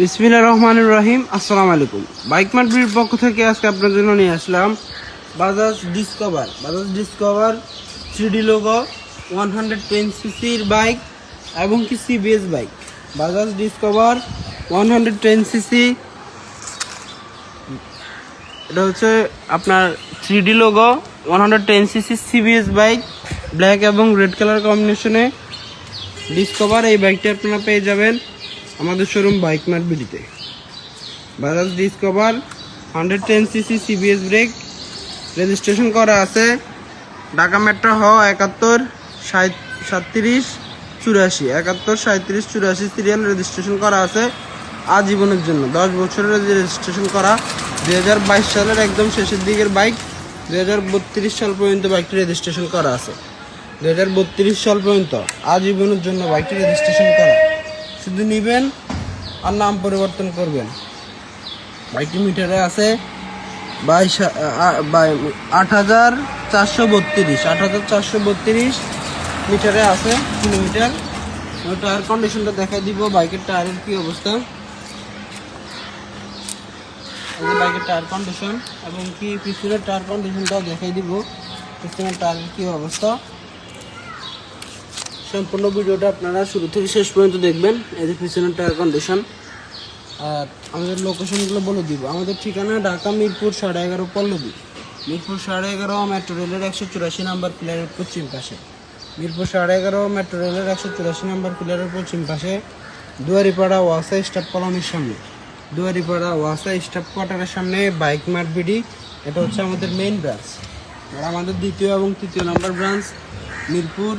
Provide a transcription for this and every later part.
বিসমিল্লাহির রহমানির রহিম। আসসালামু আলাইকুম। বাইক মার্কেটের পক্ষ থেকে আজকে আপনার জন্য নিয়ে আসলাম Bajaj Discover 3D logo 110cc bike এবং কি CBS bike. Bajaj Discover 110cc, এটা হচ্ছে আপনার 3D logo 110cc CBS bike, black এবং রেড কালার কম্বিনেশনে ডিসকভার। এই বাইকটি আপনারা পেয়ে যাবেন আমাদের শোরুম বাইক মার্ট বিডিতে। Bajaj Discover 110cc CBS brake, registration করা আছে ঢাকা মেট্রো হ 713784 সিরিয়াল রেজিস্ট্রেশন করা আছে আজীবনের জন্য। 10 বছরের রেজিস্ট্রেশন করা, 2022 সালের একদম শেষের দিকের বাইক। 2032 সাল পর্যন্ত বাইকটি রেজিস্ট্রেশন করা আছে। 2032 সাল পর্যন্ত আজীবনের জন্য বাইকটি রেজিস্ট্রেশন করা। শুধু নেবেন আর নাম পরিবর্তন করবেন। বাইকটি মিটারে আছে 8432 মিটারে আছে কিলোমিটার। টায়ার কন্ডিশনটা দেখাই দিব, বাইকের টায়ারের কি অবস্থা, বাইকের টায়ার কন্ডিশন এবং কি পিছনের টায়ার কন্ডিশনটাও দেখাই দিব, পিছনের টায়ারের কি অবস্থা। সম্পূর্ণ ভিডিওটা আপনারা শুরু থেকে শেষ পর্যন্ত দেখবেন। এই যে পিছনের টায়ার কন্ডিশন। আর আমাদের লোকেশনগুলো বলে দিব। আমাদের ঠিকানা ঢাকা মিরপুর 11.5 পল্লবী, মিরপুর 11.5 মেট্রো রেলের 184 নম্বর পিলারের পশ্চিম পাশে। মিরপুর 11.5 মেট্রো রেলের 184 নম্বর পিলারের পশ্চিম পাশে, দুয়ারিপাড়া ওয়াসা স্টাফ কলোনির সামনে, দুয়ারিপাড়া ওয়াসা স্টাফ কোয়ার্টারের সামনে বাইক মার্ট বিডি। এটা হচ্ছে আমাদের মেইন ব্রাঞ্চ। আর আমাদের দ্বিতীয় এবং তৃতীয় নম্বর ব্রাঞ্চ মিরপুর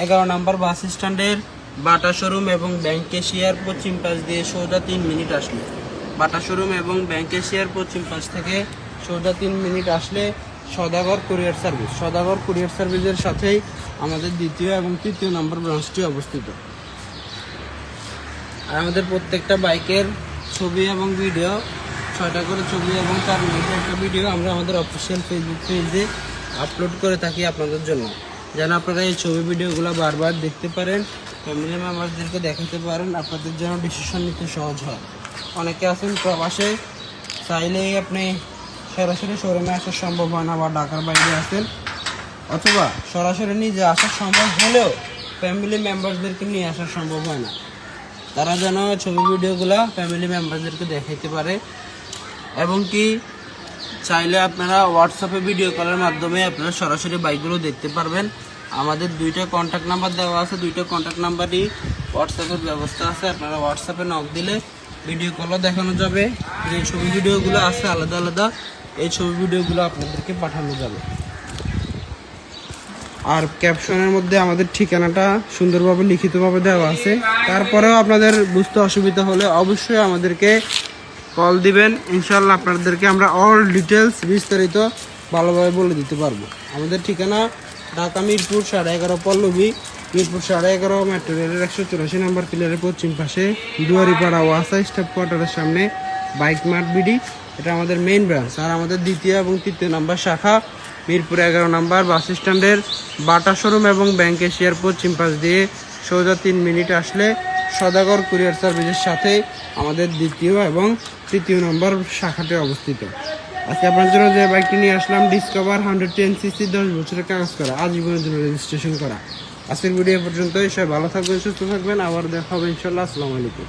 11 নম্বর বাস স্ট্যান্ডের বাটা শোরুম এবং ব্যাংক এশিয়ার পশ্চিম পাশ দিয়ে সোজা 3 মিনিট আসলে, বাটা শোরুম এবং ব্যাংক এশিয়ার পশ্চিম পাশ থেকে সোজা 3 মিনিট আসলে সদাগর কুরিয়ার সার্ভিস, সদাগর কুরিয়ার সার্ভিসের সাথেই আমাদের দ্বিতীয় এবং তৃতীয় নম্বর ব্রাঞ্চটি অবস্থিত। আর আমাদের প্রত্যেকটা বাইকের ছবি এবং ভিডিও, 6টা করে ছবি এবং 4 মিনিটের একটা ভিডিও আমরা আমাদের অফিসিয়াল ফেসবুক পেজে আপলোড করে থাকি আপনাদের জন্য, যেন আপনারা এই ছবি ভিডিওগুলো বারবার দেখতে পারেন, ফ্যামিলি মেম্বারদেরকে দেখাতে পারেন, আপনাদের যেন ডিসিশন নিতে সহজ হয়। অনেকে আছেন প্রবাসে, চাইলেই আপনি সরাসরি শোরুমে আসা সম্ভব হয় না, বা ঢাকার বাইরে আছেন, অথবা সরাসরি নিজে আসা সম্ভব হলেও ফ্যামিলি মেম্বারদেরকে নিয়ে আসা সম্ভব হয় না। তারা যেন ছবি ভিডিওগুলো ফ্যামিলি মেম্বারদেরকে দেখাইতে পারে। এবং কি চাইলে আপনারা হোয়াটসঅ্যাপে ভিডিও কলের মাধ্যমে আপনারা সরাসরি বাইকগুলো দেখতে পারবেন। আমাদের 2টা কন্ট্যাক্ট নাম্বার দেওয়া আছে, 2টা কন্ট্যাক্ট নাম্বারই হোয়াটসঅ্যাপের ব্যবস্থা আছে। আপনারা হোয়াটসঅ্যাপে নক দিলে ভিডিও কলও দেখানো যাবে। যে ছবি ভিডিওগুলো আছে আলাদা আলাদা, এই ছবি ভিডিওগুলো আপনাদেরকে পাঠানো যাবে। আর ক্যাপশনের মধ্যে আমাদের ঠিকানাটা সুন্দরভাবে লিখিতভাবে দেওয়া আছে। তারপরেও আপনাদের বুঝতে অসুবিধা হলে অবশ্যই আমাদেরকে কল দিবেন। ইনশাল্লাহ আপনাদেরকে আমরা অল ডিটেলস বিস্তারিত ভালোভাবে বলে দিতে পারবো। আমাদের ঠিকানা ঢাকা মিরপুর 11.5 পল্লবী, মিরপুর 11.5 মেট্রো রেলের 184 নম্বর পিলারের পশ্চিম পাশে, দুয়ারিপাড়া ওয়াসা স্টাফ কোয়ার্টারের সামনে বাইক মার্ট বিডি। এটা আমাদের মেইন ব্রাঞ্চ। আর আমাদের দ্বিতীয় এবং তৃতীয় নম্বর শাখা মিরপুর 11 নম্বর বাস স্ট্যান্ডের বাটা শোরুম এবং ব্যাংক এশিয়ার পশ্চিম পাশ দিয়ে সোজা 3 মিনিট আসলে সদাগর কুরিয়ার সার্ভিসের সাথে আমাদের দ্বিতীয় এবং তৃতীয় নম্বর শাখাতে অবস্থিত। আজকে আপনার জন্য যে বাইকটি নিয়ে আসলাম ডিসকভার 110cc, 10 বছরের কাগজ করা, আজীবনের জন্য রেজিস্ট্রেশন করা। আজকের ভিডিও পর্যন্তই। সবাই ভালো থাকবেন, সুস্থ থাকবেন। আবার দেখা হবে ইনশাল্লাহ। আসসালামু আলাইকুম।